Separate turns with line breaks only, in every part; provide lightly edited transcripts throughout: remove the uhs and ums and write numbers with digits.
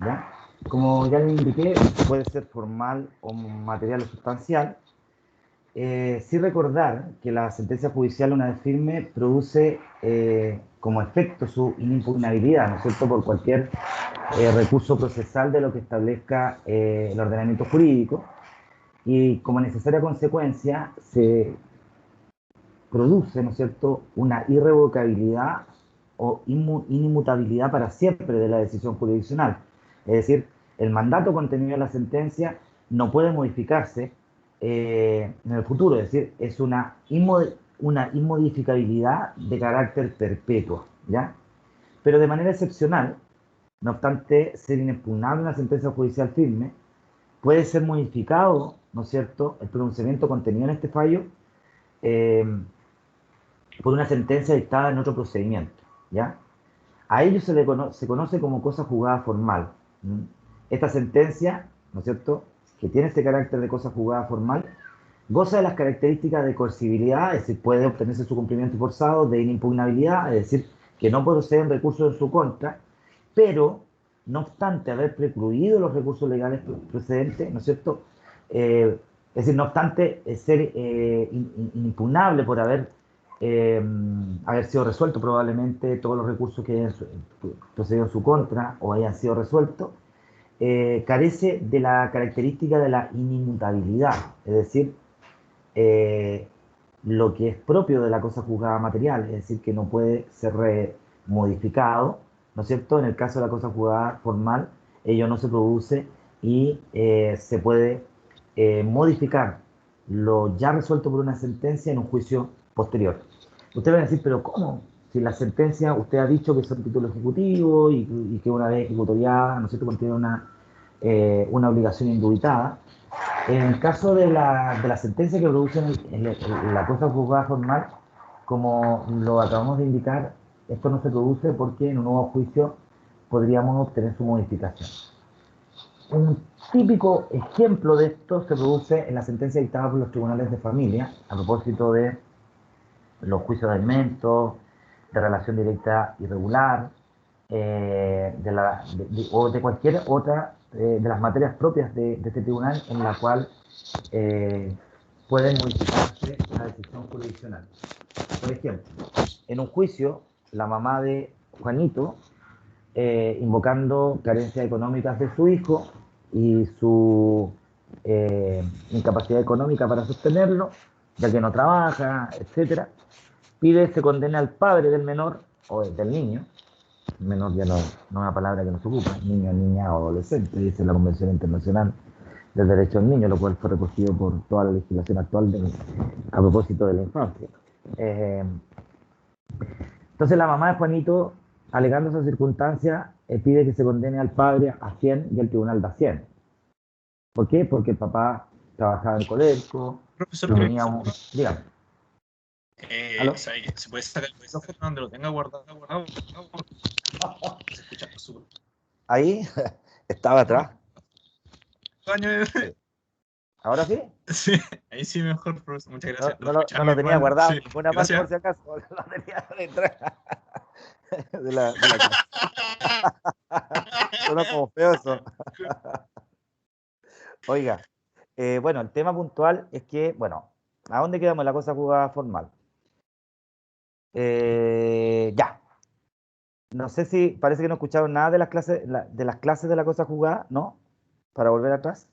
¿ya? Como ya le indiqué, puede ser formal o material o sustancial. Sí recordar que la sentencia judicial, una vez firme, produce como efecto su inimpugnabilidad, ¿no es cierto?, por cualquier recurso procesal de lo que establezca el ordenamiento jurídico, y como necesaria consecuencia se produce, ¿no es cierto?, una irrevocabilidad o inmutabilidad para siempre de la decisión jurisdiccional. Es decir, el mandato contenido en la sentencia no puede modificarse en el futuro, es decir, es una inmodificabilidad de carácter perpetuo, ¿ya? Pero de manera excepcional, no obstante ser inexpugnable una sentencia judicial firme, puede ser modificado, ¿no es cierto?, el pronunciamiento contenido en este fallo eh, por una sentencia dictada en otro procedimiento, ¿ya? A ello se conoce como cosa juzgada formal. ¿Mm? Esta sentencia, ¿no es cierto?, que tiene este carácter de cosa juzgada formal, goza de las características de coercibilidad, es decir, puede obtenerse su cumplimiento forzado, de inimpugnabilidad, es decir, que no proceden recursos en su contra, pero, no obstante haber precluido los recursos legales procedentes, ¿no es cierto?, es decir, no obstante ser inimpugnable por haber sido resuelto probablemente todos los recursos que hayan procedido en su contra o hayan sido resueltos, carece de la característica de la inimmutabilidad, es decir, eh, lo que es propio de la cosa juzgada material, es decir, que no puede ser modificado, ¿no es cierto? En el caso de la cosa juzgada formal, ello no se produce y se puede modificar lo ya resuelto por una sentencia en un juicio posterior. Usted va a decir, pero ¿cómo? Si la sentencia, usted ha dicho que son título ejecutivo y que una vez ejecutoriada, ¿no es cierto?, contiene una obligación indubitada. En el caso de la sentencia que produce en la cosa juzgada formal, como lo acabamos de indicar, esto no se produce porque en un nuevo juicio podríamos obtener su modificación. Un típico ejemplo de esto se produce en la sentencia dictada por los tribunales de familia a propósito de los juicios de alimentos, de relación directa irregular, o de cualquier otra de las materias propias de este tribunal en la cual eh, puede modificarse la decisión jurisdiccional. Por ejemplo, en un juicio, la mamá de Juanito, invocando carencias económicas de su hijo y su incapacidad económica para sostenerlo, ya que no trabaja, etcétera, pide se condena al padre del menor o del niño. Menor ya no es una palabra que no se ocupa, niño, niña o adolescente, dice la Convención Internacional del Derecho del Niño, lo cual fue recogido por toda la legislación actual a propósito de la infancia. Eh, entonces la mamá de Juanito, alegando esa circunstancia, pide que se condene al padre a 100 y el tribunal da 100. ¿Por qué? Porque el papá trabajaba en Codelco,
Profesor,
tenía un... Dígame. ¿Aló?
¿se puede sacar el micrófono donde lo tenga guardado? Se escucha súper.
Ahí estaba atrás.
Sí.
¿Ahora sí?
Sí, ahí sí mejor, profesor. Muchas gracias.
No lo tenía guardado en ninguna parte por
Gracias.
si acaso. Lo tenía detrás de la casa. Suena como feo eso. Oiga, bueno, el tema puntual es que, bueno, ¿a dónde quedamos en la cosa jugada formal? Ya. No sé si parece que no escucharon nada de las clases de la cosa jugada, ¿no? Para volver atrás.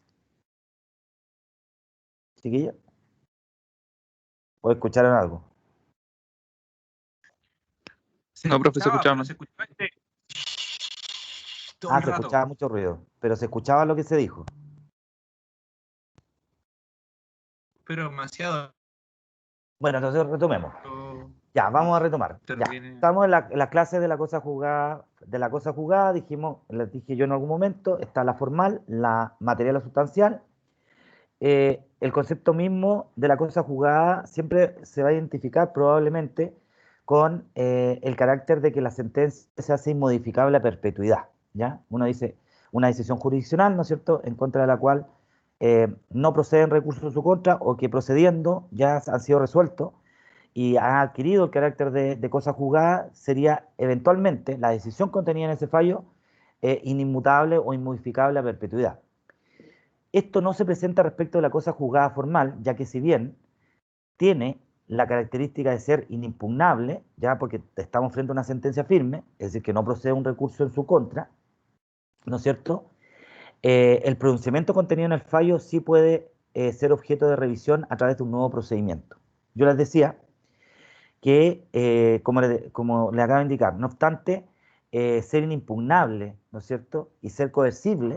Chiquillos. ¿O escucharon algo?
No, profesor, escuchaba. Se escuchaba todo el
Se
rato.
escuchaba mucho ruido, pero se escuchaba lo que se dijo.
Pero demasiado.
Bueno, entonces retomemos. Ya, vamos a retomar. Ya, estamos en la clase de la cosa jugada, dijimos, les dije yo en algún momento, está la formal, la material o sustancial. El concepto mismo de la cosa jugada siempre se va a identificar probablemente con el carácter de que la sentencia se hace inmodificable a perpetuidad, ¿ya? Uno dice, una decisión jurisdiccional, ¿no es cierto?, en contra de la cual no proceden recursos en su contra o que procediendo ya han sido resueltos y ha adquirido el carácter de cosa juzgada, sería eventualmente la decisión contenida en ese fallo inimmutable o inmodificable a perpetuidad. Esto no se presenta respecto de la cosa juzgada formal, ya que si bien tiene la característica de ser inimpugnable, ya porque estamos frente a una sentencia firme, es decir, que no procede un recurso en su contra, ¿no es cierto? El pronunciamiento contenido en el fallo sí puede ser objeto de revisión a través de un nuevo procedimiento. Yo les decía que, como le acabo de indicar, no obstante, ser inimpugnable, ¿no es cierto?, y ser coercible,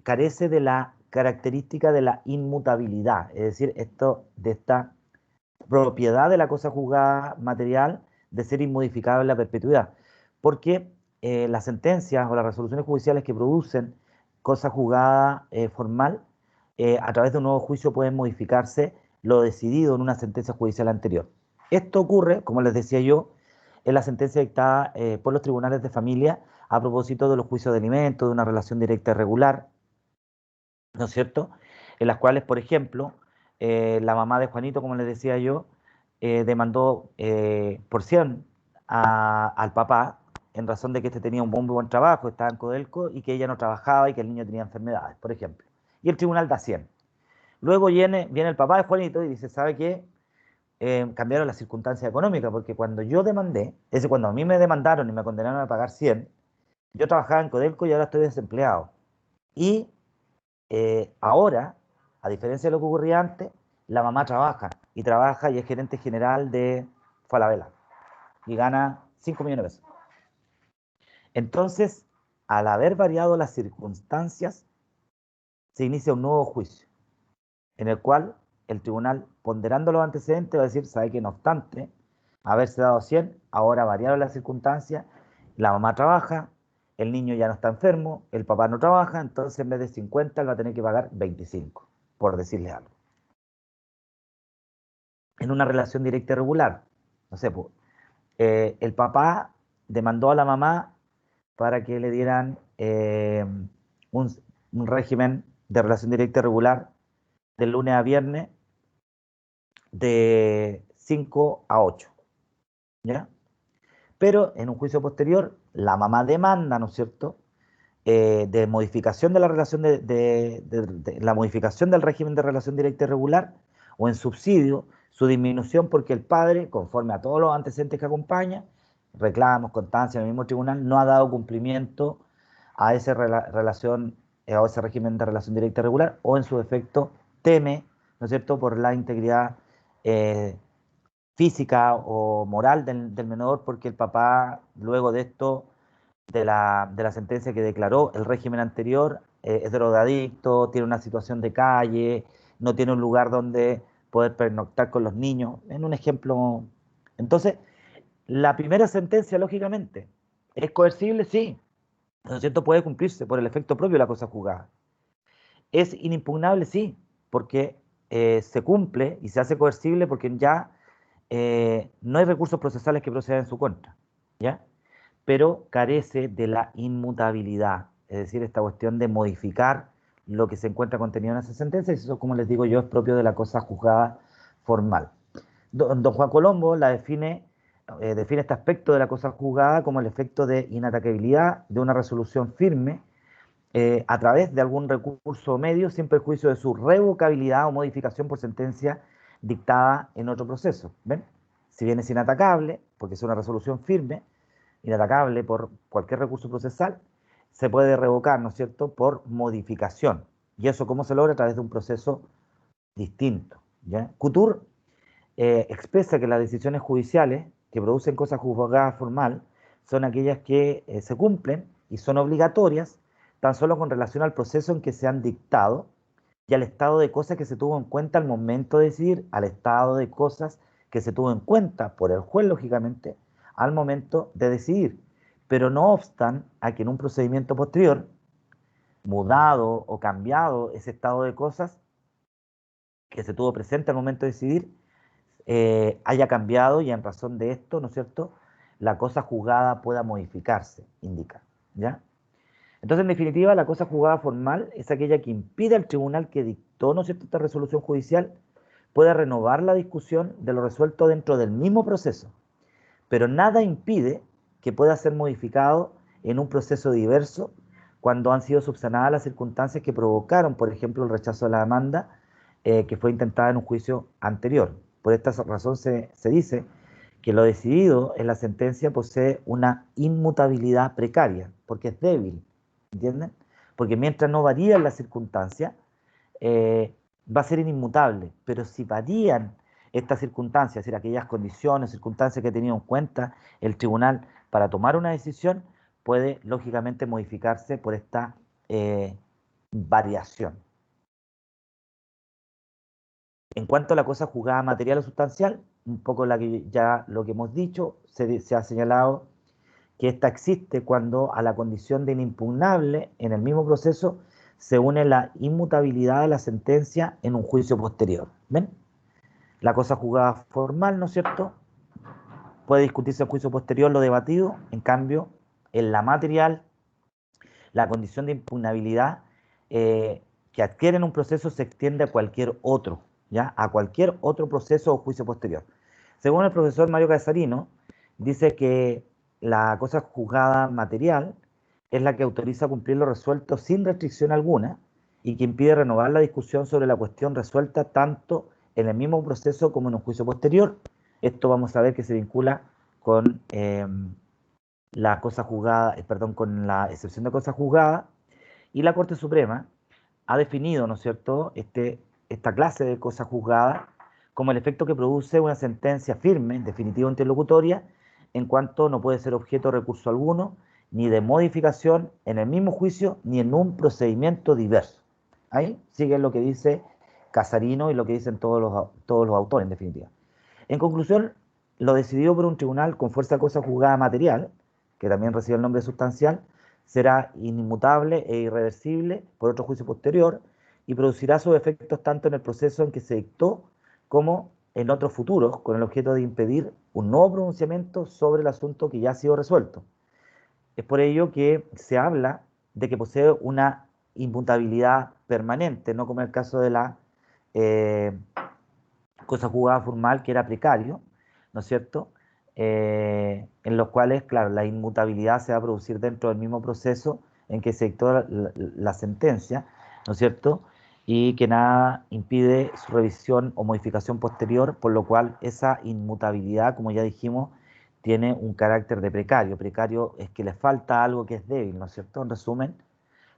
carece de la característica de la inmutabilidad, es decir, de esta propiedad de la cosa juzgada material de ser inmodificable a perpetuidad, porque las sentencias o las resoluciones judiciales que producen cosa juzgada formal, a través de un nuevo juicio pueden modificarse lo decidido en una sentencia judicial anterior. Esto ocurre, como les decía yo, en la sentencia dictada por los tribunales de familia a propósito de los juicios de alimentos, de una relación directa y regular, ¿no es cierto? En las cuales, por ejemplo, la mamá de Juanito, como les decía yo, demandó por 100 al papá en razón de que este tenía un muy buen trabajo, estaba en Codelco, y que ella no trabajaba y que el niño tenía enfermedades, por ejemplo. Y el tribunal da 100. Luego viene el papá de Juanito y dice, ¿sabe qué? Cambiaron las circunstancias económicas, porque cuando yo demandé, es decir, cuando a mí me demandaron y me condenaron a pagar 100, yo trabajaba en Codelco y ahora estoy desempleado. Y ahora, a diferencia de lo que ocurría antes, la mamá trabaja y es gerente general de Falabella y gana 5 millones de pesos. Entonces, al haber variado las circunstancias, se inicia un nuevo juicio, en el cual el tribunal, ponderando los antecedentes, va a decir, sabe que no obstante haberse dado 100, ahora variaron las circunstancias, la mamá trabaja, el niño ya no está enfermo, el papá no trabaja, entonces en vez de 50 él va a tener que pagar 25, por decirle algo. En una relación directa y regular, no sé, pues, el papá demandó a la mamá para que le dieran un régimen de relación directa y regular de lunes a viernes de 5 a 8, ¿ya? Pero en un juicio posterior, la mamá demanda, ¿no es cierto?, de modificación de la relación de la modificación del régimen de relación directa y regular, o en subsidio, su disminución porque el padre, conforme a todos los antecedentes que acompaña, reclamos, constancia en el mismo tribunal, no ha dado cumplimiento a esa relación, a ese régimen de relación directa y regular, o en su efecto teme, ¿no es cierto?, por la integridad física o moral del menor, porque el papá, luego de esto, de la sentencia que declaró el régimen anterior, es drogadicto, tiene una situación de calle, no tiene un lugar donde poder pernoctar con los niños, en un ejemplo. Entonces, la primera sentencia, lógicamente, ¿es coercible? Sí, ¿no es cierto? Puede cumplirse por el efecto propio de la cosa juzgada. ¿Es inimpugnable? Sí, porque se cumple y se hace coercible porque ya no hay recursos procesales que procedan en su contra, ¿ya? Pero carece de la inmutabilidad, es decir, esta cuestión de modificar lo que se encuentra contenido en esa sentencia, y eso, como les digo yo, es propio de la cosa juzgada formal. Don Juan Colombo define este aspecto de la cosa juzgada como el efecto de inatacabilidad de una resolución firme a través de algún recurso o medio sin perjuicio de su revocabilidad o modificación por sentencia dictada en otro proceso. ¿Ven? Si bien es inatacable, porque es una resolución firme, inatacable por cualquier recurso procesal, se puede revocar, ¿no es cierto?, por modificación. ¿Y eso cómo se logra? A través de un proceso distinto, ¿ya? Couture expresa que las decisiones judiciales que producen cosa juzgada formal son aquellas que se cumplen y son obligatorias tan solo con relación al proceso en que se han dictado y al estado de cosas que se tuvo en cuenta al momento de decidir, al estado de cosas que se tuvo en cuenta por el juez, lógicamente, al momento de decidir. Pero no obstan a que en un procedimiento posterior, mudado o cambiado ese estado de cosas que se tuvo presente al momento de decidir, haya cambiado y en razón de esto, ¿no es cierto?, la cosa juzgada pueda modificarse, indica, ¿ya? Entonces, en definitiva, la cosa juzgada formal es aquella que impide al tribunal que dictó, ¿no es cierto?, esta resolución judicial, pueda renovar la discusión de lo resuelto dentro del mismo proceso, pero nada impide que pueda ser modificado en un proceso diverso cuando han sido subsanadas las circunstancias que provocaron, por ejemplo, el rechazo de la demanda que fue intentada en un juicio anterior. Por esta razón se dice que lo decidido en la sentencia posee una inmutabilidad precaria, porque es débil, ¿entienden? Porque mientras no varían las circunstancias, va a ser inmutable, pero si varían estas circunstancias, es decir, aquellas condiciones, circunstancias que ha tenido en cuenta el tribunal para tomar una decisión, puede lógicamente modificarse por esta variación. En cuanto a la cosa juzgada material o sustancial, un poco ya lo que hemos dicho, se ha señalado que esta existe cuando a la condición de inimpugnable en el mismo proceso se une la inmutabilidad de la sentencia en un juicio posterior. ¿Ven? La cosa juzgada formal, ¿no es cierto? Puede discutirse en juicio posterior lo debatido, en cambio, en la material, la condición de impugnabilidad que adquiere en un proceso se extiende a cualquier otro, ¿ya? A cualquier otro proceso o juicio posterior. Según el profesor Mario Casarino, dice que la cosa juzgada material es la que autoriza cumplir lo resuelto sin restricción alguna y que impide renovar la discusión sobre la cuestión resuelta tanto en el mismo proceso como en un juicio posterior. Esto vamos a ver que se vincula con la cosa juzgada, con la excepción de cosa juzgada, y la Corte Suprema ha definido, ¿no es cierto?, esta clase de cosa juzgada como el efecto que produce una sentencia firme, definitiva o interlocutoria, en cuanto no puede ser objeto de recurso alguno, ni de modificación en el mismo juicio, ni en un procedimiento diverso. Ahí sigue lo que dice Casarino y lo que dicen todos los autores, en definitiva. En conclusión, lo decidido por un tribunal con fuerza de cosa juzgada material, que también recibe el nombre de sustancial, será inmutable e irreversible por otro juicio posterior y producirá sus efectos tanto en el proceso en que se dictó como en otros futuros, con el objeto de impedir un nuevo pronunciamiento sobre el asunto que ya ha sido resuelto. Es por ello que se habla de que posee una inmutabilidad permanente, no como en el caso de la cosa juzgada formal, que era precario, ¿no es cierto?, en los cuales, claro, la inmutabilidad se va a producir dentro del mismo proceso en que se dictó la sentencia, ¿no es cierto?, y que nada impide su revisión o modificación posterior, por lo cual esa inmutabilidad, como ya dijimos, tiene un carácter de precario. Precario es que le falta algo que es débil, ¿no es cierto? En resumen,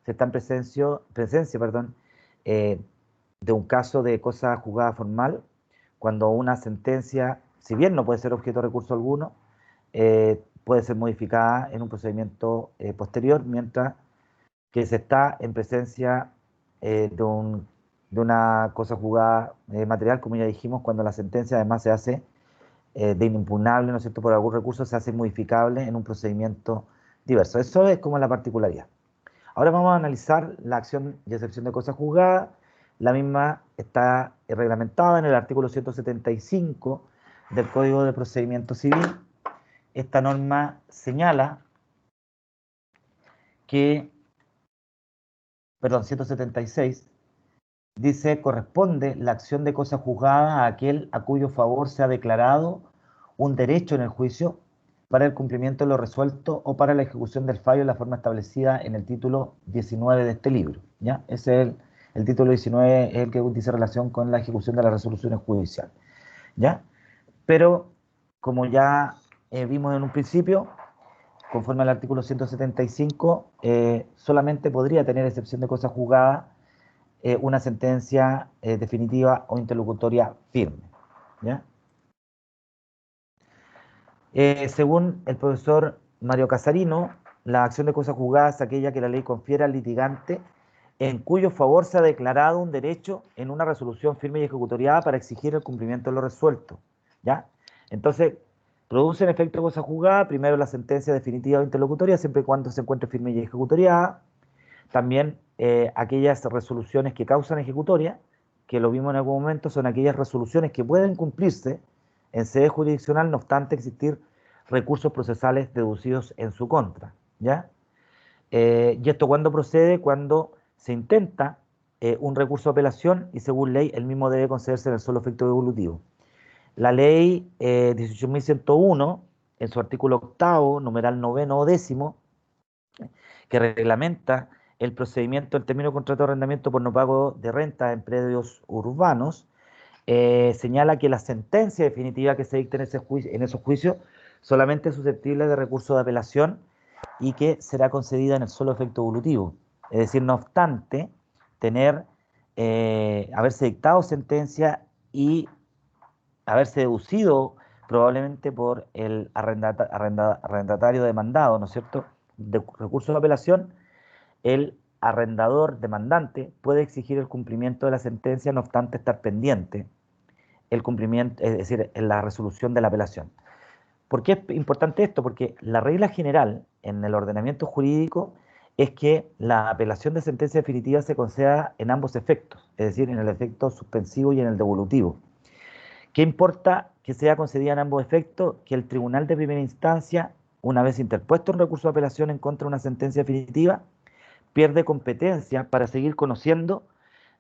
se está en presencia, de un caso de cosa juzgada formal, cuando una sentencia, si bien no puede ser objeto de recurso alguno, puede ser modificada en un procedimiento posterior, mientras que se está en presencia de una cosa juzgada material, como ya dijimos, cuando la sentencia además se hace de inimpugnable, ¿no es cierto?, por algún recurso, se hace modificable en un procedimiento diverso. Eso es como la particularidad. Ahora vamos a analizar la acción y excepción de cosa juzgada. La misma está reglamentada en el artículo 175 del Código de Procedimiento Civil. Esta norma señala que, 176, dice: corresponde la acción de cosa juzgada a aquel a cuyo favor se ha declarado un derecho en el juicio para el cumplimiento de lo resuelto o para la ejecución del fallo en la forma establecida en el título 19 de este libro, ¿ya? Ese es el título 19, es el que dice relación con la ejecución de las resoluciones judiciales, ¿ya? Pero, como ya vimos en un principio, conforme al artículo 175, solamente podría tener excepción de cosa juzgada una sentencia definitiva o interlocutoria firme, ¿ya? Según el profesor Mario Casarino, la acción de cosa juzgada es aquella que la ley confiere al litigante en cuyo favor se ha declarado un derecho en una resolución firme y ejecutoriada para exigir el cumplimiento de lo resuelto, ¿ya? Entonces, produce en efecto cosa juzgada, primero la sentencia definitiva o interlocutoria, siempre y cuando se encuentre firme y ejecutoriada. También aquellas resoluciones que causan ejecutoria, que lo vimos en algún momento, son aquellas resoluciones que pueden cumplirse en sede jurisdiccional, no obstante existir recursos procesales deducidos en su contra, ¿ya? ¿Y esto cuándo procede? Cuando se intenta un recurso de apelación y según ley el mismo debe concederse en el solo efecto devolutivo. La ley 18.101, en su artículo octavo, numeral noveno o décimo,
que reglamenta el procedimiento del término de contrato de arrendamiento por no pago de renta en predios urbanos, señala que la sentencia definitiva que se dicte en esos juicios solamente es susceptible de recurso de apelación y que será concedida en el solo efecto evolutivo. Es decir, no obstante, haberse dictado sentencia y haberse deducido probablemente por el arrendatario demandado, ¿no es cierto?, de recurso de apelación, el arrendador demandante puede exigir el cumplimiento de la sentencia, no obstante estar pendiente el cumplimiento, es decir, en la resolución de la apelación. ¿Por qué es importante esto? Porque la regla general en el ordenamiento jurídico es que la apelación de sentencia definitiva se conceda en ambos efectos, es decir, en el efecto suspensivo y en el devolutivo. ¿Qué importa que sea concedida en ambos efectos? Que el tribunal de primera instancia, una vez interpuesto un recurso de apelación en contra de una sentencia definitiva, pierde competencia para seguir conociendo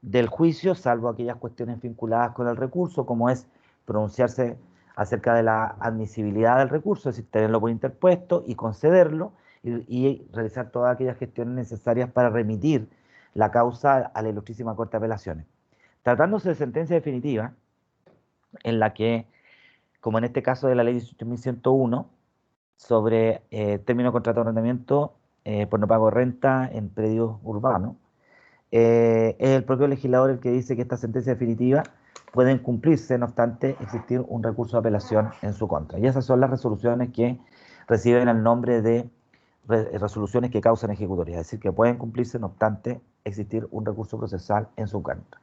del juicio, salvo aquellas cuestiones vinculadas con el recurso, como es pronunciarse acerca de la admisibilidad del recurso, es decir, tenerlo por interpuesto y concederlo y realizar todas aquellas gestiones necesarias para remitir la causa a la Ilustrísima Corte de Apelaciones. Tratándose de sentencia definitiva, en la que, como en este caso de la ley 18.101, sobre término de contrato de arrendamiento por no pago de renta en predios urbanos, es el propio legislador el que dice que esta sentencia definitiva pueden cumplirse, no obstante existir un recurso de apelación en su contra. Y esas son las resoluciones que reciben el nombre de resoluciones que causan ejecutoria, es decir, que pueden cumplirse, no obstante existir un recurso procesal en su contra.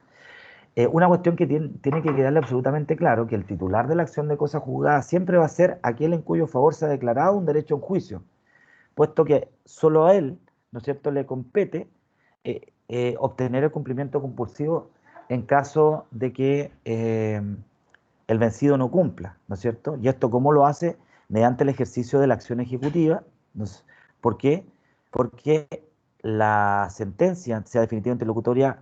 Una cuestión que tiene que quedarle absolutamente claro, que el titular de la acción de cosa juzgada siempre va a ser aquel en cuyo favor se ha declarado un derecho en juicio, puesto que solo a él, ¿no es cierto?, le compete obtener el cumplimiento compulsivo en caso de que el vencido no cumpla, ¿no es cierto? Y esto, ¿cómo lo hace? Mediante el ejercicio de la acción ejecutiva. ¿Por qué? Porque la sentencia, sea definitiva interlocutoria,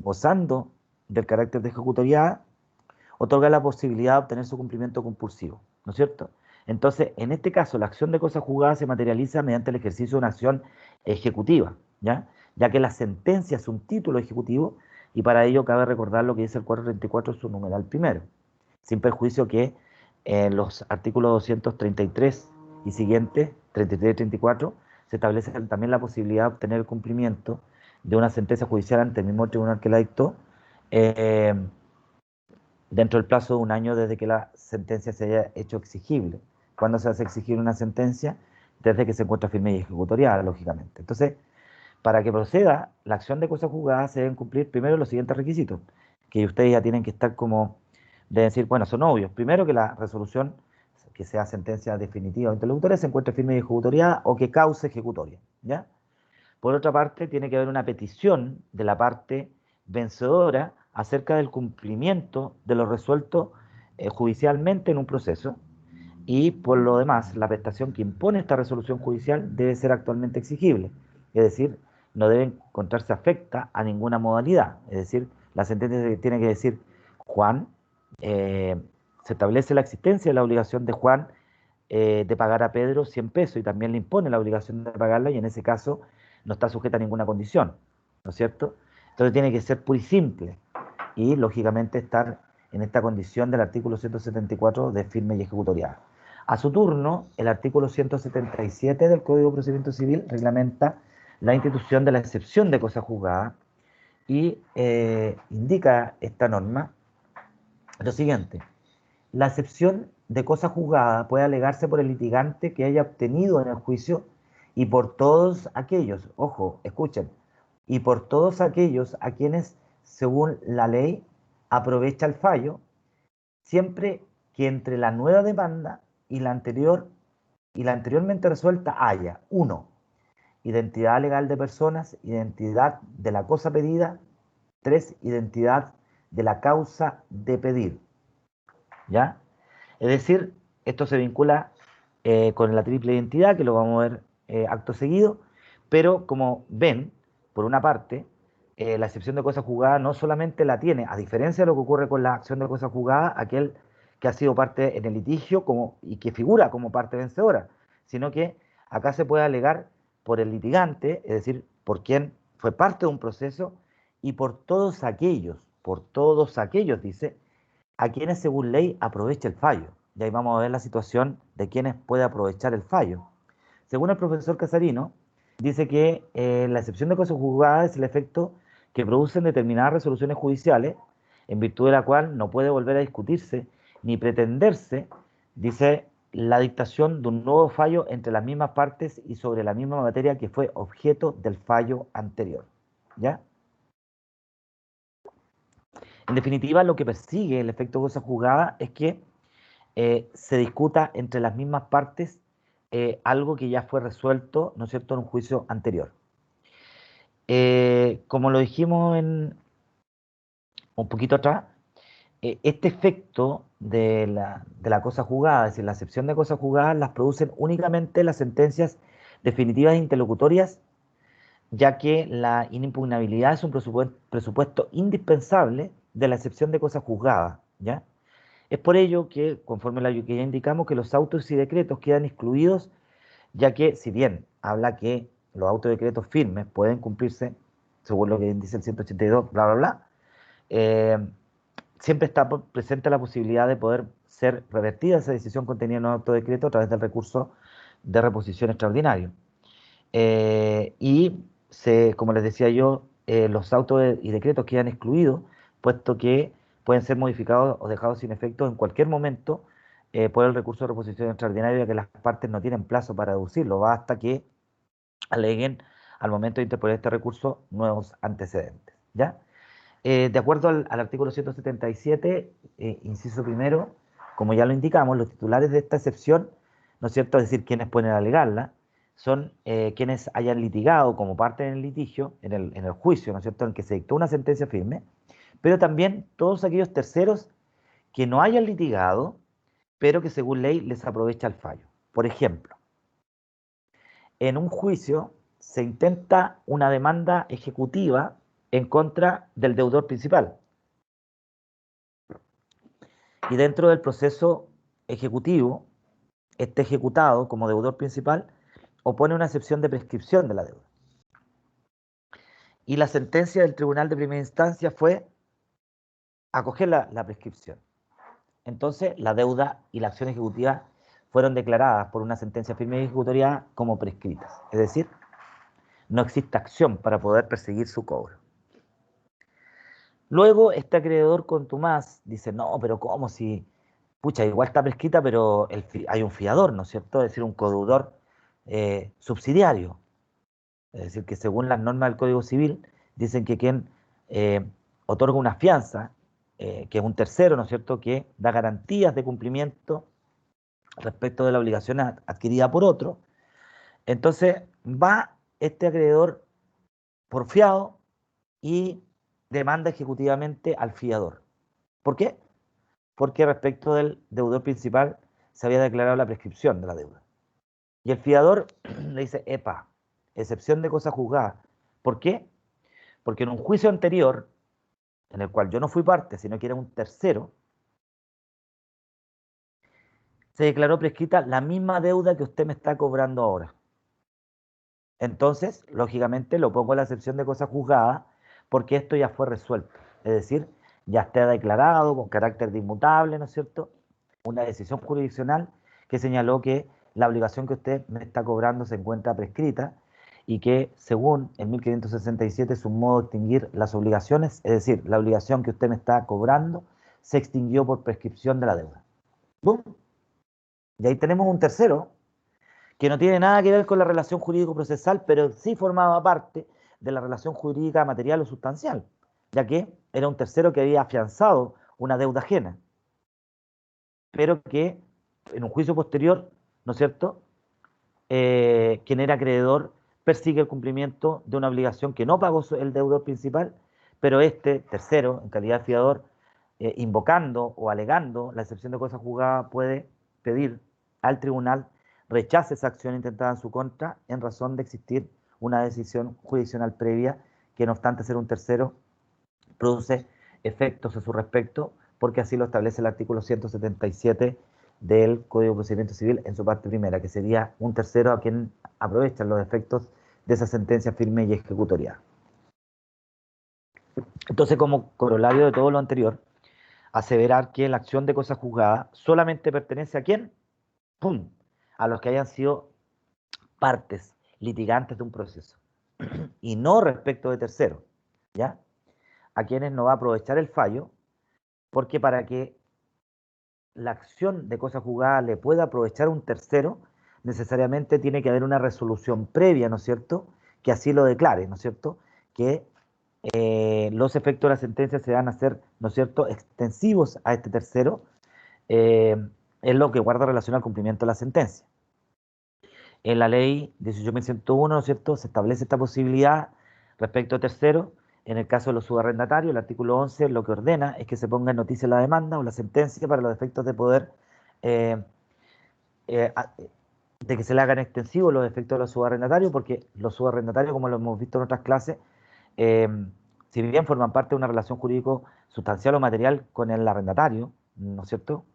gozando del carácter de ejecutoriada, otorga la posibilidad de obtener su cumplimiento compulsivo, ¿no es cierto? Entonces, en este caso, la acción de cosa juzgada se materializa mediante el ejercicio de una acción ejecutiva, ya que la sentencia es un título ejecutivo y para ello cabe recordar lo que dice el 434 su numeral primero, sin perjuicio que en los artículos 233 y siguientes, 33 y 34, se establece también la posibilidad de obtener el cumplimiento de una sentencia judicial ante el mismo tribunal que la dictó, dentro del plazo de un año desde que la sentencia se haya hecho exigible. ¿Cuándo se hace exigir una sentencia? Desde que se encuentra firme y ejecutoriada, lógicamente. Entonces, para que proceda la acción de cosa juzgada se deben cumplir primero los siguientes requisitos, que ustedes ya tienen que estar como, deben decir, bueno, son obvios. Primero, que la resolución, que sea sentencia definitiva o interlocutoria, se encuentre firme y ejecutoriada o que cause ejecutoria, ¿ya? Por otra parte, tiene que haber una petición de la parte vencedora acerca del cumplimiento de lo resuelto judicialmente en un proceso, y por lo demás, la prestación que impone esta resolución judicial debe ser actualmente exigible, es decir, no debe encontrarse afecta a ninguna modalidad, es decir, la sentencia tiene que decir, Juan, se establece la existencia de la obligación de Juan de pagar a Pedro 100 pesos y también le impone la obligación de pagarla y en ese caso no está sujeta a ninguna condición, ¿no es cierto? Entonces tiene que ser puro y simple y lógicamente estar en esta condición del artículo 174 de firme y ejecutoriada. A su turno, el artículo 177 del Código de Procedimiento Civil reglamenta la institución de la excepción de cosa juzgada y indica esta norma lo siguiente: la excepción de cosa juzgada puede alegarse por el litigante que haya obtenido en el juicio y por todos aquellos, ojo, escuchen, y por todos aquellos a quienes, según la ley, aprovecha el fallo, siempre que entre la nueva demanda y la anteriormente resuelta haya: 1. Identidad legal de personas, identidad de la cosa pedida; 3. Identidad de la causa de pedir, ¿ya? Es decir, esto se vincula con la triple identidad, que lo vamos a ver acto seguido, pero como ven, por una parte, la excepción de cosa juzgada no solamente la tiene, a diferencia de lo que ocurre con la acción de cosa juzgada, aquel que ha sido parte en el litigio y que figura como parte vencedora, sino que acá se puede alegar por el litigante, es decir, por quien fue parte de un proceso, y por todos aquellos, dice, a quienes según ley aprovecha el fallo. Y ahí vamos a ver la situación de quienes puede aprovechar el fallo. Según el profesor Casarino, dice que la excepción de cosas juzgadas es el efecto que producen determinadas resoluciones judiciales, en virtud de la cual no puede volver a discutirse ni pretenderse, dice, la dictación de un nuevo fallo entre las mismas partes y sobre la misma materia que fue objeto del fallo anterior. ¿Ya? En definitiva, lo que persigue el efecto de cosa juzgada es que se discuta entre las mismas partes algo que ya fue resuelto, ¿no es cierto?, en un juicio anterior. Como lo dijimos un poquito atrás, este efecto de la cosa juzgada, es decir, la excepción de cosas juzgadas, las producen únicamente las sentencias definitivas e interlocutorias, ya que la inimpugnabilidad es un presupuesto indispensable de la excepción de cosas juzgadas, ¿ya? Es por ello que, conforme a lo que ya indicamos, que los autos y decretos quedan excluidos, ya que, si bien habla que los autos y decretos firmes pueden cumplirse, según lo que dice el 182, bla, bla, bla, siempre está presente la posibilidad de poder ser revertida esa decisión contenida en un auto de decreto a través del recurso de reposición extraordinario. Como les decía yo, los autos y decretos quedan excluidos, puesto que pueden ser modificados o dejados sin efecto en cualquier momento por el recurso de reposición extraordinaria, ya que las partes no tienen plazo para deducirlo, basta que aleguen al momento de interponer este recurso nuevos antecedentes, ¿ya? De acuerdo al artículo 177, inciso primero, como ya lo indicamos, los titulares de esta excepción, ¿no es cierto?, es decir, quienes pueden alegarla, son quienes hayan litigado como parte en el litigio, en el juicio, ¿no es cierto?, en el que se dictó una sentencia firme, pero también todos aquellos terceros que no hayan litigado, pero que según ley les aprovecha el fallo. Por ejemplo, en un juicio se intenta una demanda ejecutiva en contra del deudor principal. Y dentro del proceso ejecutivo, este ejecutado como deudor principal opone una excepción de prescripción de la deuda. Y la sentencia del tribunal de primera instancia fue acoger la prescripción. Entonces, la deuda y la acción ejecutiva fueron declaradas por una sentencia firme y ejecutoria como prescritas. Es decir, no existe acción para poder perseguir su cobro. Luego, este acreedor contumaz dice, no, pero ¿cómo si, pucha, igual está prescrita, pero hay un fiador, ¿no es cierto? Es decir, un codeudor subsidiario. Es decir, que según las normas del Código Civil, dicen que quien otorga una fianza, que es un tercero, ¿no es cierto?, que da garantías de cumplimiento respecto de la obligación adquirida por otro. Entonces, va este acreedor porfiado y demanda ejecutivamente al fiador. ¿Por qué? Porque respecto del deudor principal se había declarado la prescripción de la deuda. Y el fiador le dice, epa, excepción de cosa juzgada. ¿Por qué? Porque en un juicio anterior, en el cual yo no fui parte, sino que era un tercero, se declaró prescrita la misma deuda que usted me está cobrando ahora. Entonces, lógicamente, lo pongo en la excepción de cosa juzgada porque esto ya fue resuelto. Es decir, ya está declarado con carácter de inmutable, ¿no es cierto?, una decisión jurisdiccional que señaló que la obligación que usted me está cobrando se encuentra prescrita y que, según el 1567, es un modo de extinguir las obligaciones, es decir, la obligación que usted me está cobrando se extinguió por prescripción de la deuda. ¡Bum! Y ahí tenemos un tercero que no tiene nada que ver con la relación jurídico-procesal, pero sí formaba parte de la relación jurídica material o sustancial, ya que era un tercero que había afianzado una deuda ajena, pero que en un juicio posterior, ¿no es cierto?, quien era acreedor persigue el cumplimiento de una obligación que no pagó el deudor principal, pero este tercero, en calidad de fiador, invocando o alegando la excepción de cosa juzgada, puede pedir al tribunal rechace esa acción intentada en su contra en razón de existir una decisión jurisdiccional previa que, no obstante ser un tercero, produce efectos a su respecto, porque así lo establece el artículo 177 del Código de Procedimiento Civil en su parte primera, que sería un tercero a quien aprovechan los efectos de esa sentencia firme y ejecutoriada. Entonces, como corolario de todo lo anterior, aseverar que la acción de cosa juzgada solamente pertenece a quién, ¡pum!, a los que hayan sido partes litigantes de un proceso, y no respecto de terceros, ¿ya? A quienes no va a aprovechar el fallo, porque para que la acción de cosa juzgada le pueda aprovechar un tercero, necesariamente tiene que haber una resolución previa, ¿no es cierto?, que así lo declare, ¿no es cierto?, que los efectos de la sentencia se van a hacer, ¿no es cierto?, extensivos a este tercero, es lo que guarda relación al cumplimiento de la sentencia. En la ley 18.101, ¿no es cierto?, se establece esta posibilidad respecto a terceros. En el caso de los subarrendatarios, el artículo 11 lo que ordena es que se ponga en noticia la demanda o la sentencia para los efectos de poder, de que se le hagan extensivos los efectos de los subarrendatarios, porque los subarrendatarios, como lo hemos visto en otras clases, si bien forman parte de una relación jurídico sustancial o material con el arrendatario, ¿no es cierto?,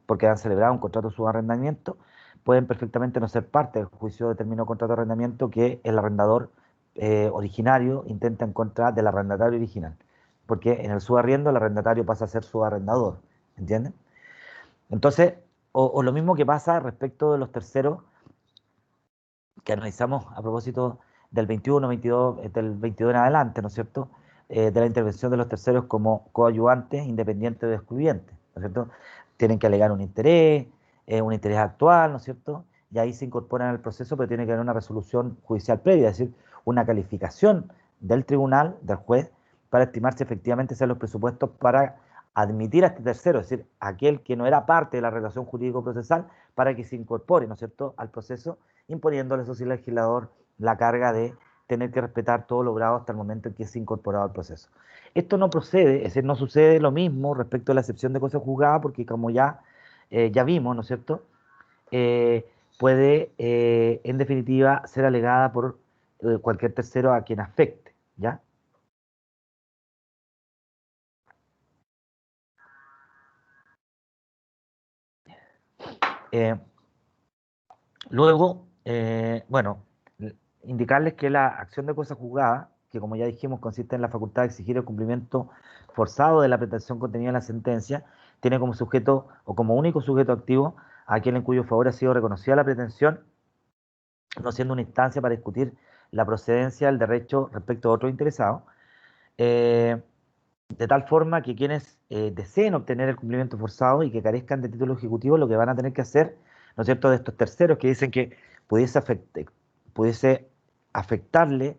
porque han celebrado un contrato de subarrendamiento, pueden perfectamente no ser parte del juicio de término contrato de arrendamiento que el arrendador originario intenta en contra del arrendatario original, porque en el subarriendo el arrendatario pasa a ser subarrendador, ¿entienden? Entonces, o lo mismo que pasa respecto de los terceros que analizamos a propósito del 21, 22, del 22 en adelante, ¿no es cierto?, de la intervención de los terceros como coayudantes, independientes o excluyentes, ¿no es cierto? Tienen que alegar un interés actual, ¿no es cierto?, y ahí se incorporan al proceso, pero tiene que haber una resolución judicial previa, es decir, una calificación del tribunal, del juez, para estimar si efectivamente sean los presupuestos para admitir a este tercero, es decir, aquel que no era parte de la relación jurídico-procesal, para que se incorpore, ¿no es cierto?, al proceso, imponiéndole, eso sí, al legislador la carga de tener que respetar todo logrado hasta el momento en que se ha incorporado al proceso. Esto no procede, es decir, no sucede lo mismo respecto a la excepción de cosa juzgada, porque como ya vimos, ¿no es cierto?, puede, en definitiva, ser alegada por cualquier tercero a quien afecte, ¿ya? Luego, bueno, indicarles que la acción de cosa juzgada, que como ya dijimos consiste en la facultad de exigir el cumplimiento forzado de la pretensión contenida en la sentencia, tiene como sujeto o como único sujeto activo a aquel en cuyo favor ha sido reconocida la pretensión, no siendo una instancia para discutir la procedencia del derecho respecto a otro interesado, de tal forma que quienes deseen obtener el cumplimiento forzado y que carezcan de título ejecutivo, lo que van a tener que hacer, ¿no es cierto?, de estos terceros que dicen que pudiese afectarle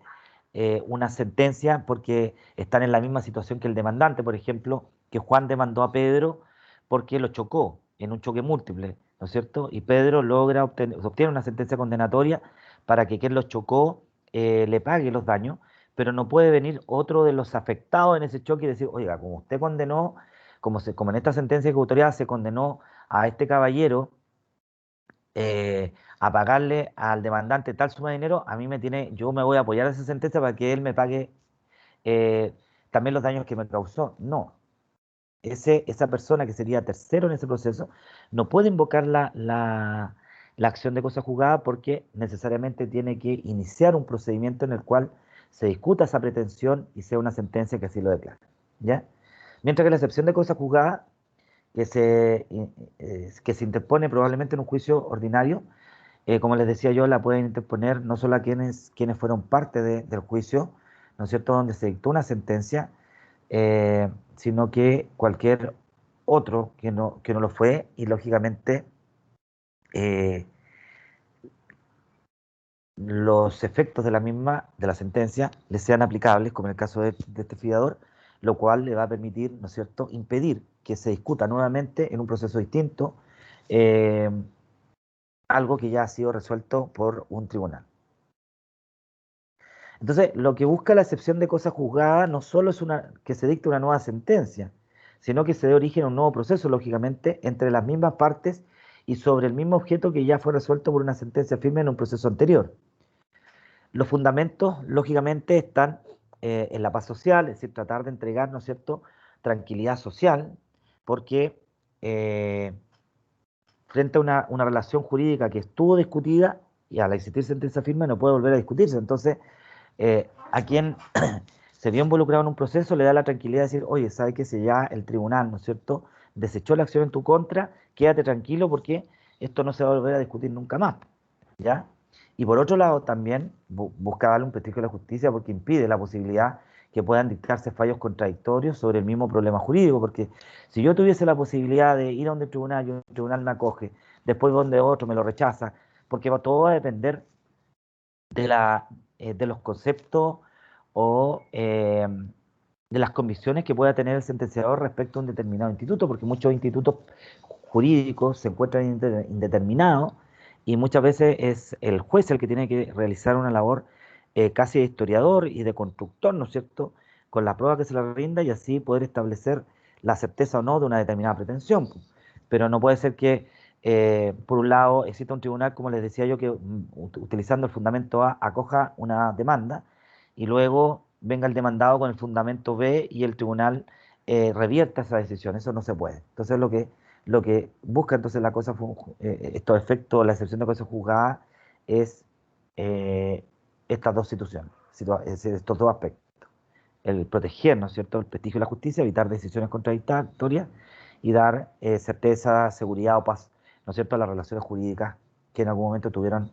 una sentencia porque están en la misma situación que el demandante, por ejemplo, que Juan demandó a Pedro porque lo chocó en un choque múltiple, ¿no es cierto?, y Pedro obtiene una sentencia condenatoria para que quien lo chocó le pague los daños, pero no puede venir otro de los afectados en ese choque y decir, oiga, como usted condenó, como en esta sentencia ejecutorial se condenó a este caballero a pagarle al demandante tal suma de dinero, yo me voy a apoyar a esa sentencia para que él me pague eh, también los daños que me causó. No, esa persona que sería tercero en ese proceso no puede invocar la acción de cosa juzgada porque necesariamente tiene que iniciar un procedimiento en el cual se discuta esa pretensión y sea una sentencia que así lo declare, ¿ya? Mientras que la excepción de cosa juzgada que se interpone probablemente en un juicio ordinario, como les decía yo, la pueden interponer no solo a quienes fueron parte del juicio, ¿no es cierto?, donde se dictó una sentencia, sino que cualquier otro que no lo fue, y lógicamente los efectos de la misma, de la sentencia, le sean aplicables, como en el caso de este fiador, lo cual le va a permitir, ¿no es cierto?, impedir que se discuta nuevamente en un proceso distinto algo que ya ha sido resuelto por un tribunal. Entonces, lo que busca la excepción de cosa juzgada no solo es que se dicte una nueva sentencia, sino que se dé origen a un nuevo proceso, lógicamente, entre las mismas partes y sobre el mismo objeto que ya fue resuelto por una sentencia firme en un proceso anterior. Los fundamentos, lógicamente, están en la paz social, es decir, tratar de entregar, ¿no es cierto?, tranquilidad social, porque frente a una relación jurídica que estuvo discutida y al existir sentencia firme no puede volver a discutirse. Entonces, a quien se vio involucrado en un proceso le da la tranquilidad de decir, oye, ¿sabes qué? Si ya el tribunal, ¿no es cierto?, desechó la acción en tu contra, quédate tranquilo porque esto no se va a volver a discutir nunca más, ¿ya? Y por otro lado también busca darle un prestigio a la justicia porque impide la posibilidad que puedan dictarse fallos contradictorios sobre el mismo problema jurídico, porque si yo tuviese la posibilidad de ir a donde el tribunal y un tribunal me acoge, después donde otro me lo rechaza, porque todo va a depender de los conceptos o de las convicciones que pueda tener el sentenciador respecto a un determinado instituto, porque muchos institutos jurídicos se encuentran indeterminados y muchas veces es el juez el que tiene que realizar una labor casi de historiador y de constructor, ¿no es cierto?, con la prueba que se le rinda y así poder establecer la certeza o no de una determinada pretensión. Pero no puede ser que por un lado, existe un tribunal, como les decía yo, que utilizando el fundamento A acoja una demanda y luego venga el demandado con el fundamento B y el tribunal revierta esa decisión. Eso no se puede. Entonces, lo que busca entonces la cosa, estos efectos, la excepción de cosas juzgadas, es estas dos situaciones, es decir, estos dos aspectos. El proteger, ¿no es cierto?, el prestigio de la justicia, evitar decisiones contradictorias y dar certeza, seguridad o paz, ¿no es cierto?, a las relaciones jurídicas que en algún momento tuvieron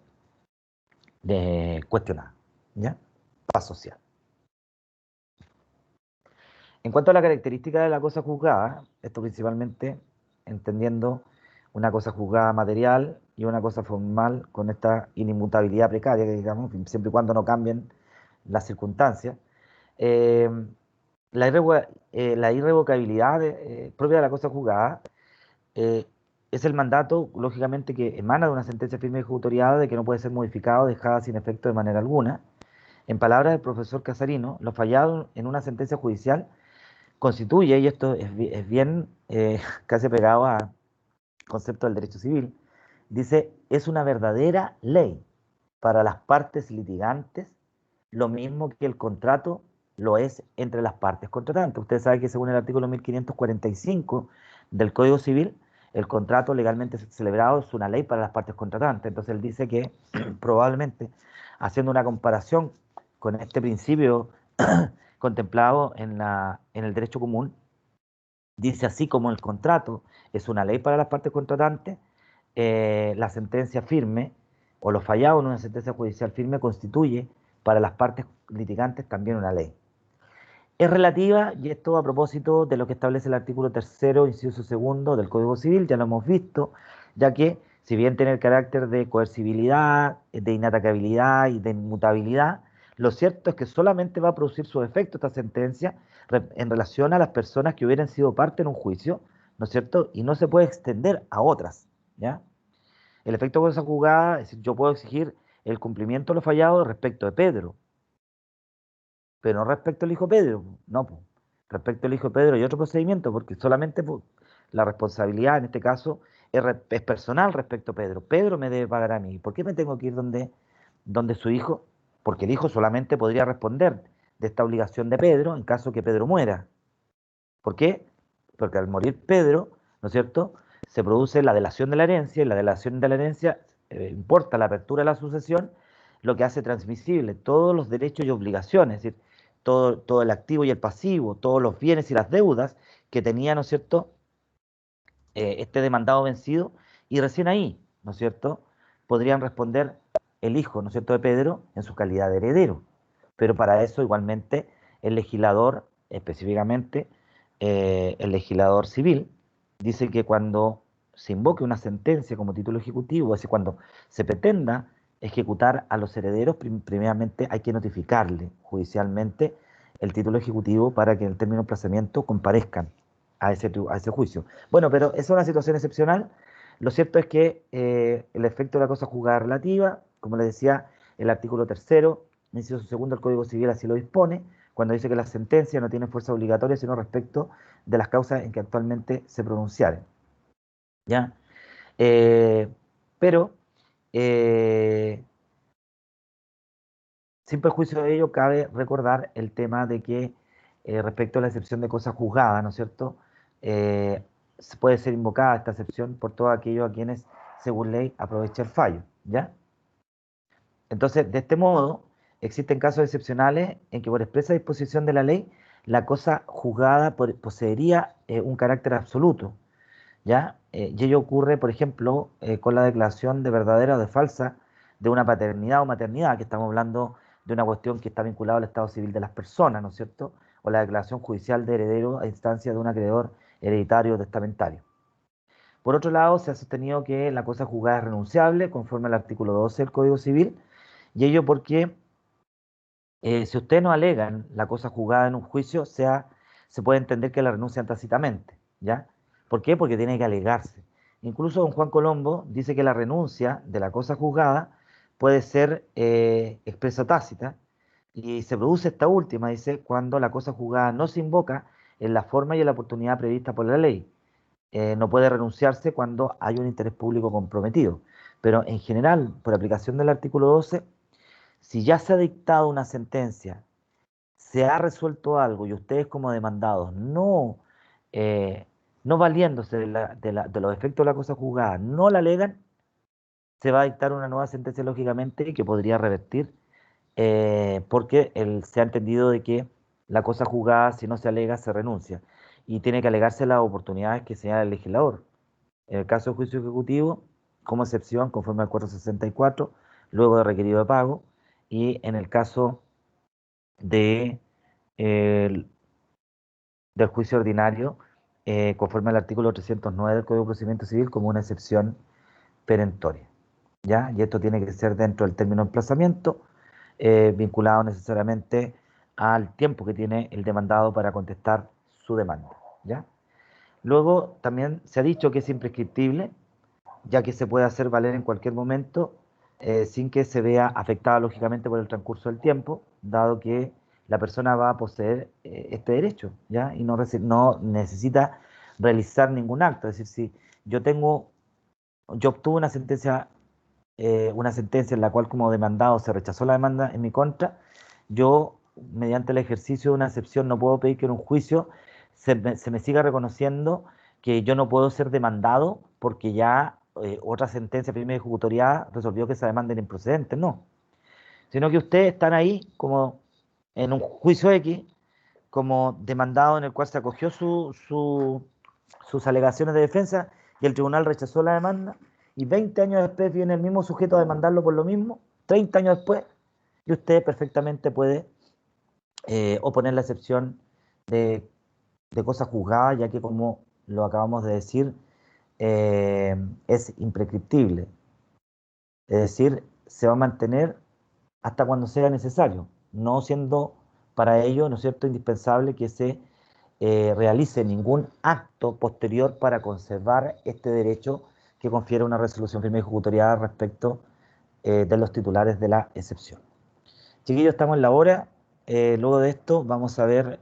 cuestionadas, ¿ya? Paz social. En cuanto a la característica de la cosa juzgada, esto principalmente entendiendo una cosa juzgada material y una cosa formal con esta inimmutabilidad precaria, que digamos, siempre y cuando no cambien las circunstancias, eh, la irrevocabilidad propia de la cosa juzgada eh, es el mandato, lógicamente, que emana de una sentencia firme y ejecutoriada de que no puede ser modificado o dejada sin efecto de manera alguna. En palabras del profesor Casarino, lo fallado en una sentencia judicial constituye, y esto es bien casi pegado al concepto del derecho civil, dice, es una verdadera ley para las partes litigantes, lo mismo que el contrato lo es entre las partes contratantes. Usted sabe que según el artículo 1545 del Código Civil, el contrato legalmente celebrado es una ley para las partes contratantes. Entonces él dice que probablemente, haciendo una comparación con este principio contemplado en el derecho común, dice así como el contrato es una ley para las partes contratantes, la sentencia firme o lo fallado en una sentencia judicial firme constituye para las partes litigantes también una ley. Es relativa, y esto a propósito de lo que establece el artículo 3º, inciso 2 del Código Civil, ya lo hemos visto, ya que si bien tiene el carácter de coercibilidad, de inatacabilidad y de inmutabilidad, lo cierto es que solamente va a producir su efecto esta sentencia en relación a las personas que hubieran sido parte en un juicio, ¿no es cierto? Y no se puede extender a otras, ¿ya? El efecto de esa jugada, es decir, yo puedo exigir el cumplimiento de lo fallado respecto de Pedro, pero no respecto al hijo Pedro, no, po. Respecto al hijo Pedro hay otro procedimiento, porque solamente la responsabilidad en este caso es personal respecto a Pedro. Pedro me debe pagar a mí. ¿Por qué me tengo que ir donde su hijo? Porque el hijo solamente podría responder de esta obligación de Pedro en caso que Pedro muera. ¿Por qué? Porque al morir Pedro, ¿no es cierto?, se produce la delación de la herencia, y la delación de la herencia importa la apertura de la sucesión, lo que hace transmisible todos los derechos y obligaciones, es decir, todo el activo y el pasivo, todos los bienes y las deudas que tenía, ¿no es cierto?, este demandado vencido, y recién ahí, ¿no es cierto?, podrían responder el hijo, ¿no es cierto?, de Pedro en su calidad de heredero. Pero para eso igualmente el legislador, específicamente el legislador civil, dice que cuando se invoque una sentencia como título ejecutivo, es decir, cuando se pretenda ejecutar a los herederos, primeramente hay que notificarle judicialmente el título ejecutivo para que en el término de emplazamiento comparezcan a ese juicio. Bueno, pero es una situación excepcional. Lo cierto es que el efecto de la cosa juzgada relativa, como les decía, el artículo 3º, inciso 2 del Código Civil así lo dispone, cuando dice que la sentencia no tiene fuerza obligatoria, sino respecto de las causas en que actualmente se pronunciaren. ¿Ya? Pero, sin perjuicio de ello, cabe recordar el tema de que respecto a la excepción de cosas juzgadas, ¿no es cierto?, puede ser invocada esta excepción por todos aquellos a quienes, según ley, aprovecha el fallo, ¿ya? Entonces, de este modo, existen casos excepcionales en que por expresa disposición de la ley, la cosa juzgada poseería un carácter absoluto, ¿ya? Y ello ocurre, por ejemplo, con la declaración de verdadera o de falsa de una paternidad o maternidad, que estamos hablando de una cuestión que está vinculada al estado civil de las personas, ¿no es cierto? O la declaración judicial de heredero a instancia de un acreedor hereditario o testamentario. Por otro lado, se ha sostenido que la cosa juzgada es renunciable, conforme al artículo 12 del Código Civil, y ello porque si ustedes no alegan la cosa juzgada en un juicio, se puede entender que la renuncian tácitamente, ¿ya? ¿Por qué? Porque tiene que alegarse. Incluso don Juan Colombo dice que la renuncia de la cosa juzgada puede ser expresa tácita, y se produce esta última, dice, cuando la cosa juzgada no se invoca en la forma y en la oportunidad prevista por la ley. No puede renunciarse cuando hay un interés público comprometido. Pero en general, por aplicación del artículo 12, si ya se ha dictado una sentencia, se ha resuelto algo y ustedes como demandados eh, no valiéndose de los efectos de la cosa juzgada, no la alegan, se va a dictar una nueva sentencia lógicamente que podría revertir, porque se ha entendido de que la cosa juzgada, si no se alega, se renuncia. Y tiene que alegarse las oportunidades que señala el legislador. En el caso del juicio ejecutivo, como excepción, conforme al 464, luego de requerido de pago, y en el caso de, el- del juicio ordinario, conforme al artículo 309 del Código de Procedimiento Civil, como una excepción perentoria, ¿ya? Y esto tiene que ser dentro del término de emplazamiento, vinculado necesariamente al tiempo que tiene el demandado para contestar su demanda, ¿ya? Luego, también se ha dicho que es imprescriptible, ya que se puede hacer valer en cualquier momento sin que se vea afectada lógicamente por el transcurso del tiempo, dado que la persona va a poseer este derecho, ¿ya? Y no necesita realizar ningún acto. Es decir, si yo yo obtuve una sentencia en la cual como demandado se rechazó la demanda en mi contra, yo, mediante el ejercicio de una excepción, no puedo pedir que en un juicio se me siga reconociendo que yo no puedo ser demandado porque ya otra sentencia primera ejecutoriada resolvió que esa demanda era improcedente, no. Sino que ustedes están ahí como en un juicio X, como demandado en el cual se acogió sus alegaciones de defensa y el tribunal rechazó la demanda, y 20 años después viene el mismo sujeto a demandarlo por lo mismo, 30 años después, y usted perfectamente puede oponer la excepción de, de cosa juzgada, ya que como lo acabamos de decir, es imprescriptible. Es decir, se va a mantener hasta cuando sea necesario, no siendo para ello, ¿no es cierto?, indispensable que se realice ningún acto posterior para conservar este derecho que confiere una resolución firme y ejecutoriada respecto de los titulares de la excepción. Chiquillos, estamos en la hora. Luego de esto vamos a ver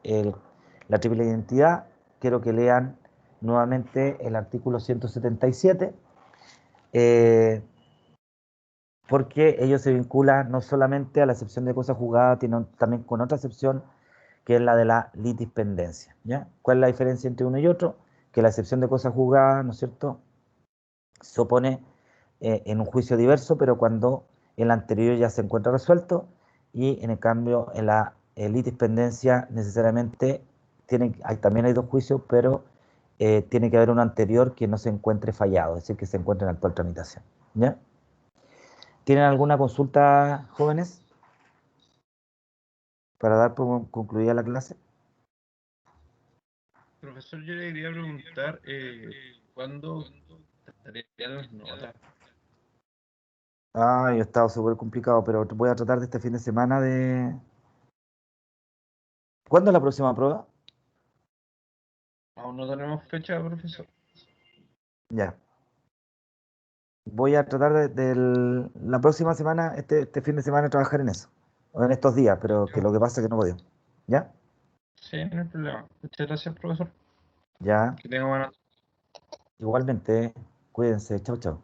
la triple identidad. Quiero que lean nuevamente el artículo 177. Porque ello se vincula no solamente a la excepción de cosa juzgada, sino también con otra excepción, que es la de la litispendencia, ¿ya? ¿Cuál es la diferencia entre uno y otro? Que la excepción de cosa juzgada, ¿no es cierto?, se opone en un juicio diverso, pero cuando el anterior ya se encuentra resuelto, y en el cambio en la litispendencia necesariamente también hay dos juicios, pero tiene que haber uno anterior que no se encuentre fallado, es decir, que se encuentre en actual tramitación, ¿ya? ¿Tienen alguna consulta, jóvenes, para dar por concluida la clase?
Profesor, yo le quería preguntar, ¿cuándo estarían las notas?
Yo he estado súper complicado, pero voy a tratar de este fin de semana de... ¿Cuándo es la próxima prueba?
Aún no tenemos fecha, profesor.
Ya. Voy a tratar la próxima semana, este fin de semana, trabajar en eso. O en estos días, pero que lo que pasa es que no podía. ¿Ya?
Sí, no hay problema. Muchas gracias, profesor.
Ya.
Que tenga buena
Igualmente, cuídense. Chau, chau.